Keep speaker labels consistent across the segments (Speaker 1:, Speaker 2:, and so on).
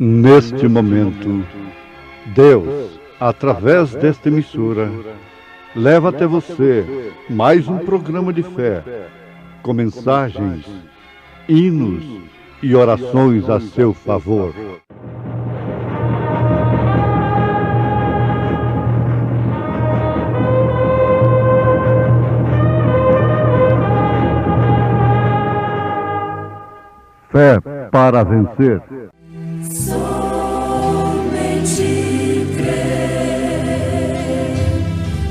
Speaker 1: Neste momento, Deus, através desta emissora, leva até você mais um programa de fé, com mensagens, hinos e orações a seu favor. Fé para vencer.
Speaker 2: Somente crer,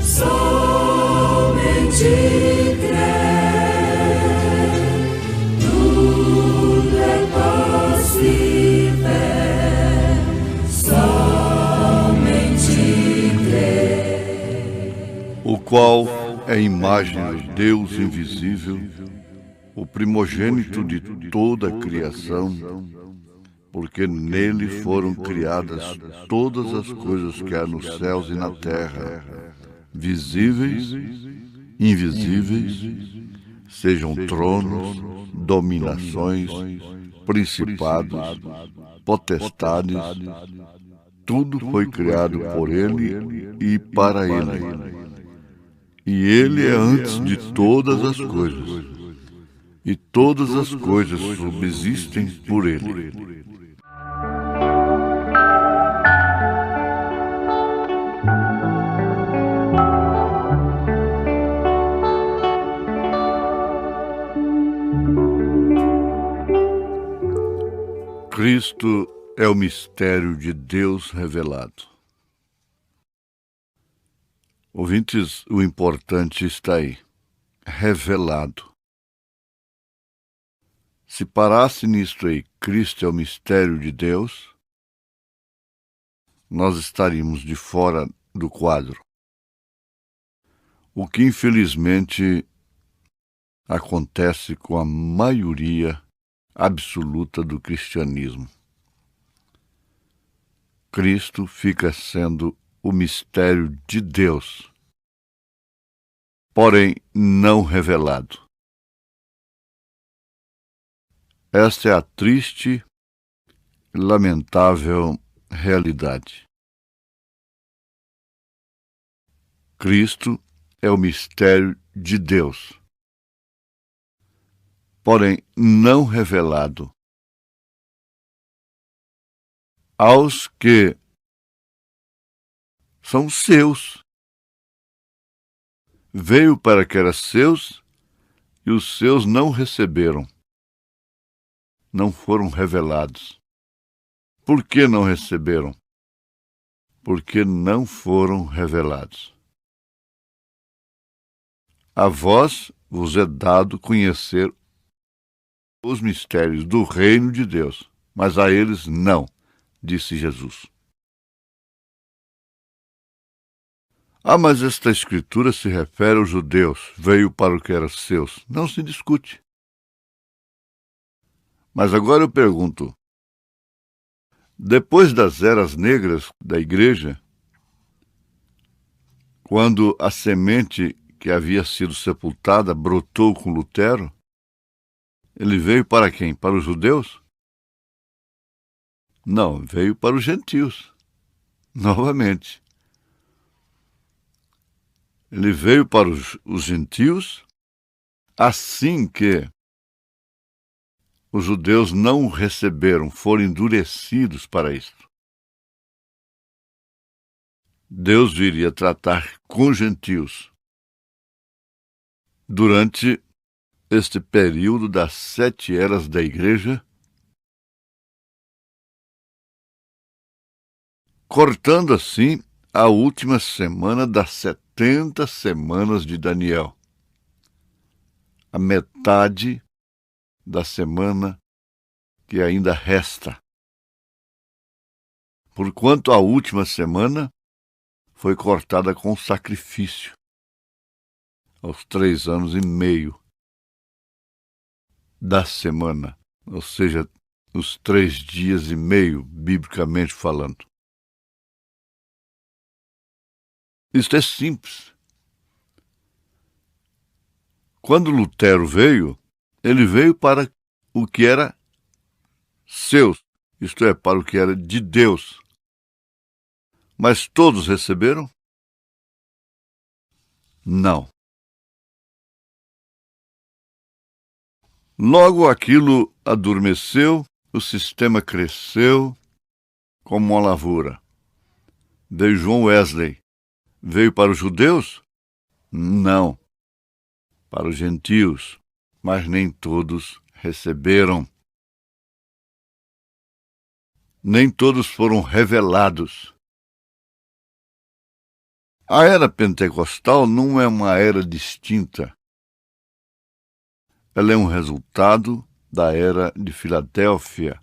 Speaker 2: somente crer, tudo é possível, somente crer.
Speaker 3: O qual é a imagem do Deus invisível, o primogênito de toda a criação, porque nele foram criadas todas as coisas que há nos céus e na terra, visíveis, invisíveis, sejam tronos, dominações, principados, potestades, tudo foi criado por ele e para ele. E ele é antes de todas as coisas. E todas as coisas subsistem por ele. Cristo é o mistério de Deus revelado. Ouvintes, o importante está aí, revelado. Se parasse nisto aí, Cristo é o mistério de Deus, nós estaríamos de fora do quadro. O que infelizmente acontece com a maioria absoluta do cristianismo. Cristo fica sendo o mistério de Deus, porém não revelado. Esta é a triste e lamentável realidade. Cristo é o mistério de Deus, porém não revelado aos que são seus. Veio para que eram seus e os seus não receberam. Não foram revelados. Por que não receberam? Porque não foram revelados. A vós vos é dado conhecer os mistérios do reino de Deus, mas a eles não, disse Jesus. Mas esta escritura se refere aos judeus, veio para o que era seus. Não se discute. Mas agora eu pergunto, depois das eras negras da igreja, quando a semente que havia sido sepultada brotou com Lutero, ele veio para quem? Para os judeus? Não, veio para os gentios, novamente. Ele veio para os gentios assim que os judeus não o receberam, foram endurecidos para isto. Deus viria tratar com os gentios durante este período das 7 eras da igreja, cortando assim a última semana das 70 semanas de Daniel. A metade da semana que ainda resta. Porquanto a última semana foi cortada com sacrifício, aos 3 anos e meio da semana, ou seja, os 3 dias e meio, biblicamente falando. Isto é simples. Quando Lutero veio, ele veio para o que era seus, isto é, para o que era de Deus. Mas todos receberam? Não. Logo aquilo adormeceu, o sistema cresceu como uma lavoura. Veio João Wesley. Veio para os judeus? Não. Para os gentios, mas nem todos receberam. Nem todos foram revelados. A era pentecostal não é uma era distinta. Ela é um resultado da era de Filadélfia,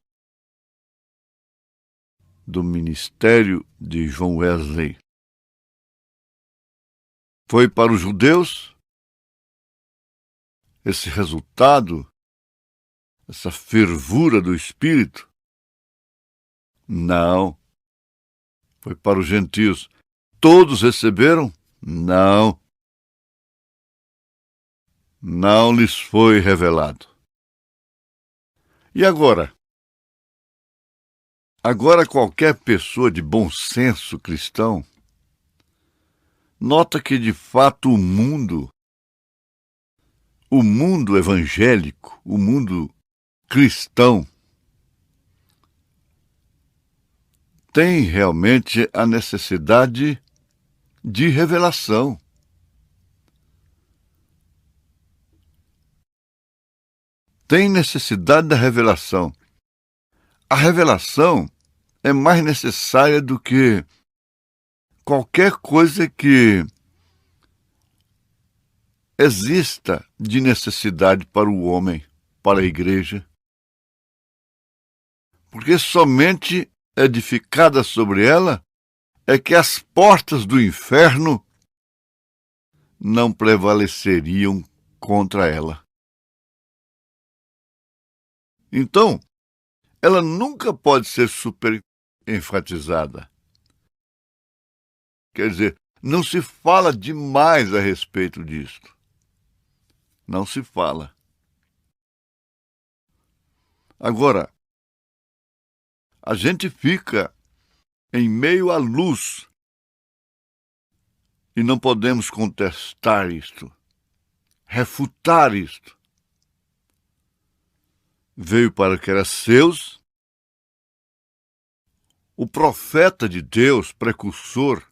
Speaker 3: do ministério de João Wesley. Foi para os judeus esse resultado, essa fervura do Espírito? Não. Foi para os gentios. Todos receberam? Não. Não lhes foi revelado. E agora? Agora qualquer pessoa de bom senso cristão nota que, de fato, o mundo evangélico, o mundo cristão, tem realmente a necessidade de revelação. Tem necessidade da revelação. A revelação é mais necessária do que qualquer coisa que exista de necessidade para o homem, para a igreja. Porque somente edificada sobre ela é que as portas do inferno não prevaleceriam contra ela. Então, ela nunca pode ser superenfatizada. Quer dizer, não se fala demais a respeito disto. Não se fala. Agora, a gente fica em meio à luz e não podemos contestar isto, refutar isto. Veio para que era seus, o profeta de Deus, precursor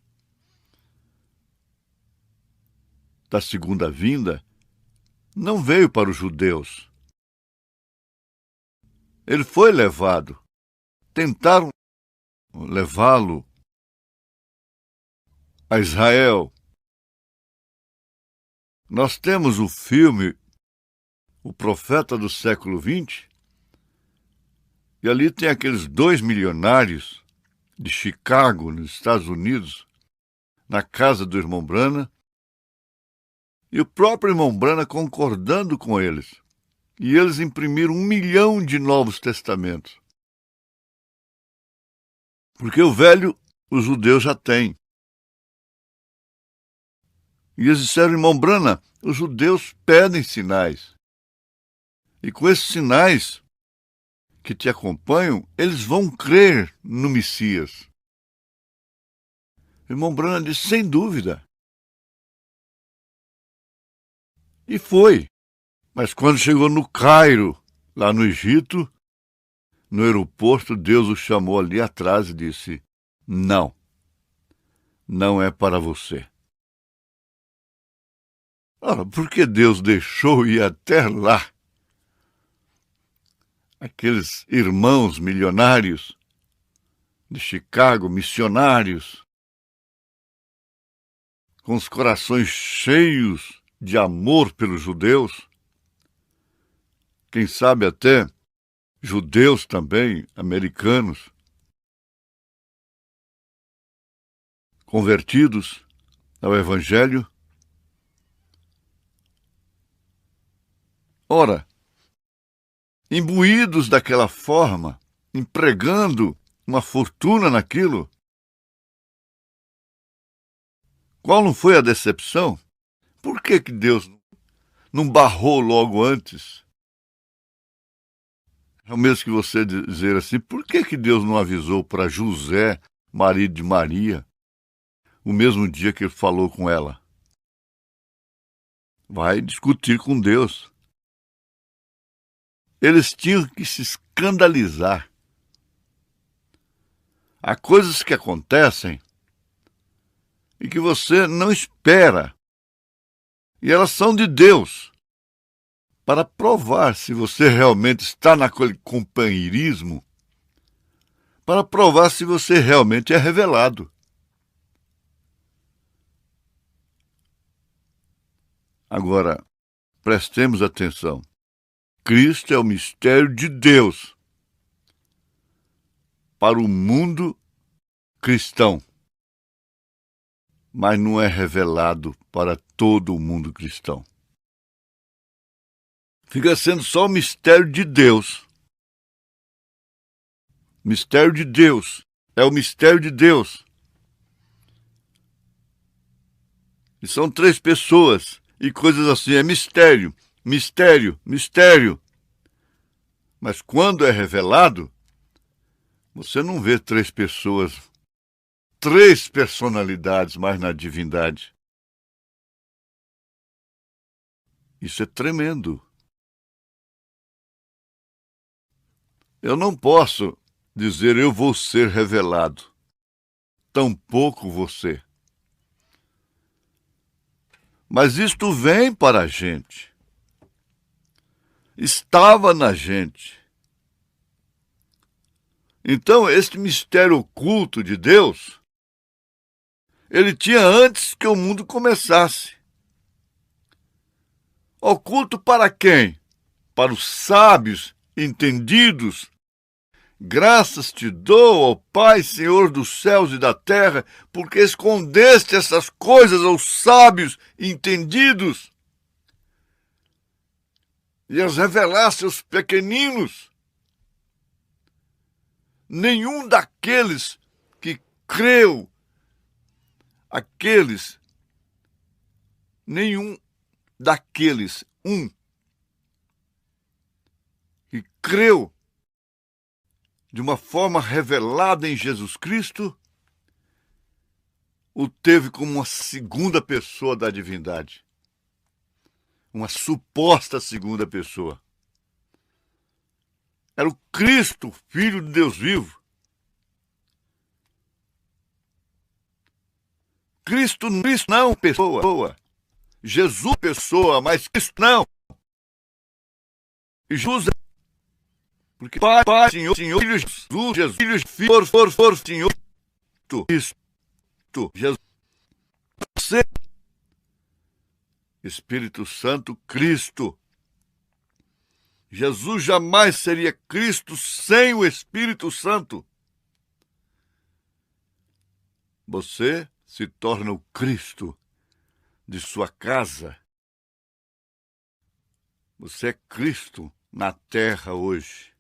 Speaker 3: da segunda vinda, não veio para os judeus. Ele foi levado. Tentaram levá-lo a Israel. Nós temos o filme O Profeta do Século XX, e ali tem aqueles 2 milionários de Chicago, nos Estados Unidos, na casa do irmão Branham, e o próprio irmão Branham concordando com eles. E eles imprimiram 1 milhão de Novos Testamentos. Porque o velho, os judeus já têm. E eles disseram, irmão Branham, os judeus pedem sinais. E com esses sinais que te acompanham, eles vão crer no Messias. O irmão Branham disse, sem dúvida. E foi. Mas quando chegou no Cairo, lá no Egito, no aeroporto, Deus o chamou ali atrás e disse, não, não é para você. Ora, por que Deus deixou ir até lá? Aqueles irmãos milionários de Chicago, missionários, com os corações cheios de amor pelos judeus, quem sabe até judeus também, americanos, convertidos ao Evangelho. Ora, imbuídos daquela forma, empregando uma fortuna naquilo, qual não foi a decepção? Por que Deus não barrou logo antes? É o mesmo que você dizer assim, por que Deus não avisou para José, marido de Maria, o mesmo dia que ele falou com ela? Vai discutir com Deus. Eles tinham que se escandalizar. Há coisas que acontecem e que você não espera. E elas são de Deus, para provar se você realmente está naquele companheirismo, para provar se você realmente é revelado. Agora, prestemos atenção. Cristo é o mistério de Deus para o mundo cristão, mas não é revelado para todo o mundo cristão. Fica sendo só o mistério de Deus. Mistério de Deus. É o mistério de Deus. E são 3 pessoas e coisas assim. É mistério, mistério, mistério. Mas quando é revelado, você não vê 3 pessoas, 3 personalidades mais na divindade. Isso é tremendo. Eu não posso dizer eu vou ser revelado. Tampouco você. Mas isto vem para a gente. Estava na gente. Então, este mistério oculto de Deus, ele tinha antes que o mundo começasse. Oculto para quem? Para os sábios, entendidos. Graças te dou, ó Pai, Senhor dos céus e da terra, porque escondeste essas coisas aos sábios entendidos e as revelaste aos pequeninos. Nenhum daqueles que creu, que creu de uma forma revelada em Jesus Cristo, o teve como uma segunda pessoa da divindade. Uma suposta segunda pessoa. Era o Cristo, Filho de Deus vivo. Cristo não pessoa. Jesus pessoa, mas Cristo não. E Jesus, porque Pai, Senhor, Filho, Jesus, Filho, Senhor, Cristo, Jesus, você, Espírito Santo, Cristo. Jesus jamais seria Cristo sem o Espírito Santo. Você se torna o Cristo de sua casa. Você é Cristo na terra hoje.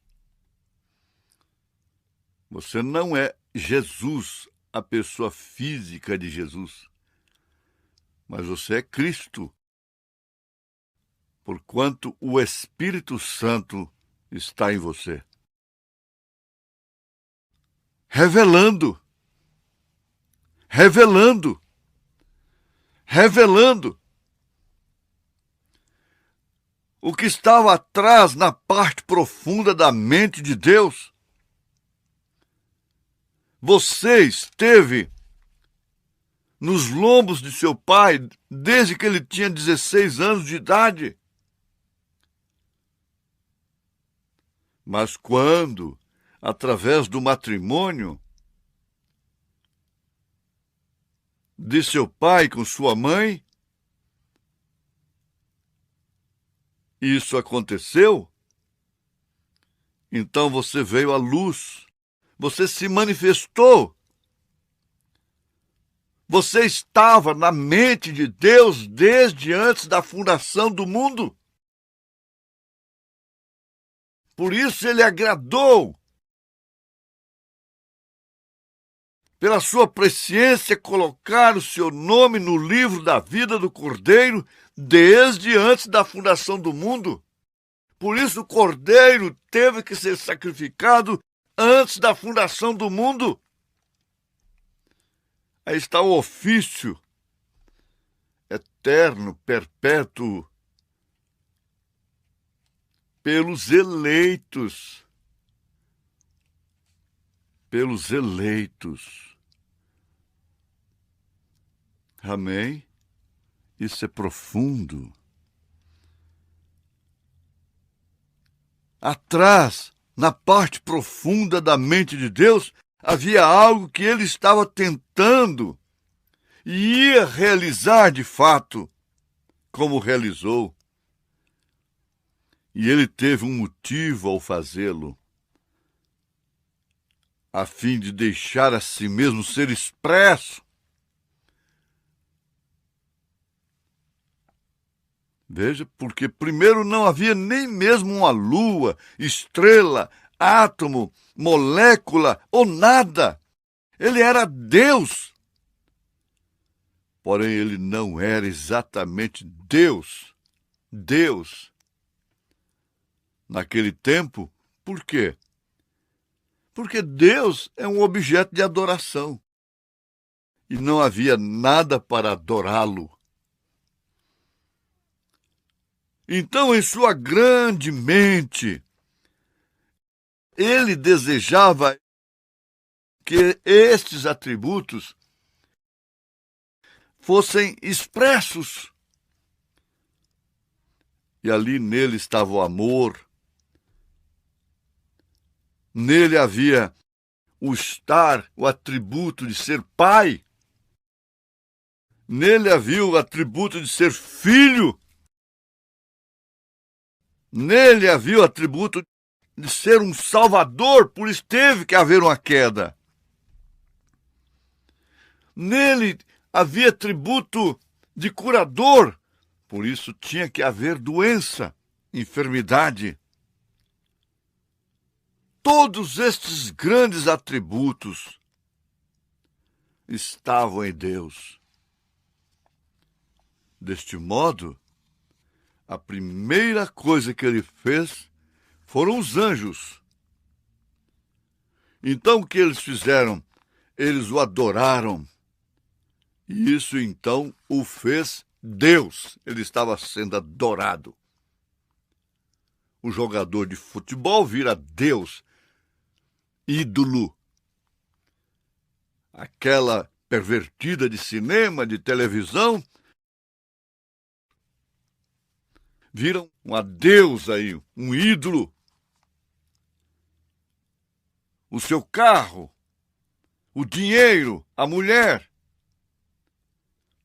Speaker 3: Você não é Jesus, a pessoa física de Jesus, mas você é Cristo, porquanto o Espírito Santo está em você. Revelando o que estava atrás na parte profunda da mente de Deus. Você esteve nos lombos de seu pai desde que ele tinha 16 anos de idade. Mas quando, através do matrimônio de seu pai com sua mãe, isso aconteceu, então você veio à luz, você se manifestou. Você estava na mente de Deus desde antes da fundação do mundo. Por isso ele agradou, pela sua presciência, colocar o seu nome no livro da vida do Cordeiro desde antes da fundação do mundo. Por isso o cordeiro teve que ser sacrificado antes da fundação do mundo. Aí está o ofício eterno, perpétuo, pelos eleitos. Pelos eleitos. Amém? Isso é profundo. Atrás, na parte profunda da mente de Deus, havia algo que ele estava tentando e ia realizar de fato, como realizou. E ele teve um motivo ao fazê-lo, a fim de deixar a si mesmo ser expresso. Veja, porque primeiro não havia nem mesmo uma lua, estrela, átomo, molécula ou nada. Ele era Deus. Porém, ele não era exatamente Deus. Deus. Naquele tempo, por quê? Porque Deus é um objeto de adoração. E não havia nada para adorá-lo. Então, em sua grande mente, ele desejava que estes atributos fossem expressos. E ali nele estava o amor, nele havia o atributo de ser pai, nele havia o atributo de ser filho, nele havia o atributo de ser um salvador, por isso teve que haver uma queda. Nele havia atributo de curador, por isso tinha que haver doença, enfermidade. Todos estes grandes atributos estavam em Deus. Deste modo, a primeira coisa que ele fez foram os anjos. Então o que eles fizeram? Eles o adoraram. E isso então o fez Deus. Ele estava sendo adorado. O jogador de futebol vira Deus, ídolo. Aquela pervertida de cinema, de televisão, viram uma deusa aí, um ídolo. O seu carro, o dinheiro, a mulher.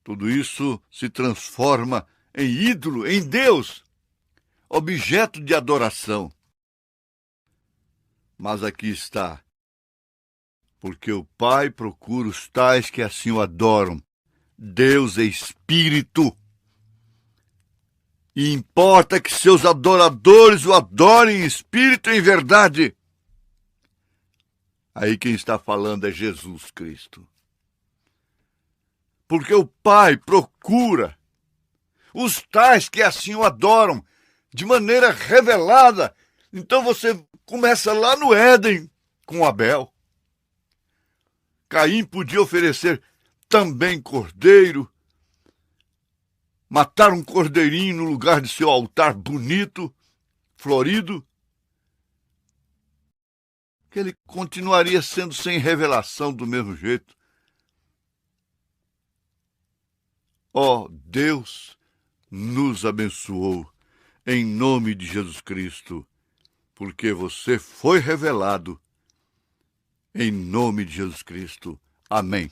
Speaker 3: Tudo isso se transforma em ídolo, em Deus, objeto de adoração. Mas aqui está, porque o Pai procura os tais que assim o adoram. Deus é espírito. E importa que seus adoradores o adorem em espírito e em verdade. Aí quem está falando é Jesus Cristo. Porque o Pai procura os tais que assim o adoram de maneira revelada. Então você começa lá no Éden com Abel. Caim podia oferecer também cordeiro, matar um cordeirinho no lugar de seu altar bonito, florido, que ele continuaria sendo sem revelação do mesmo jeito. Ó, Deus nos abençoou em nome de Jesus Cristo, porque você foi revelado em nome de Jesus Cristo. Amém.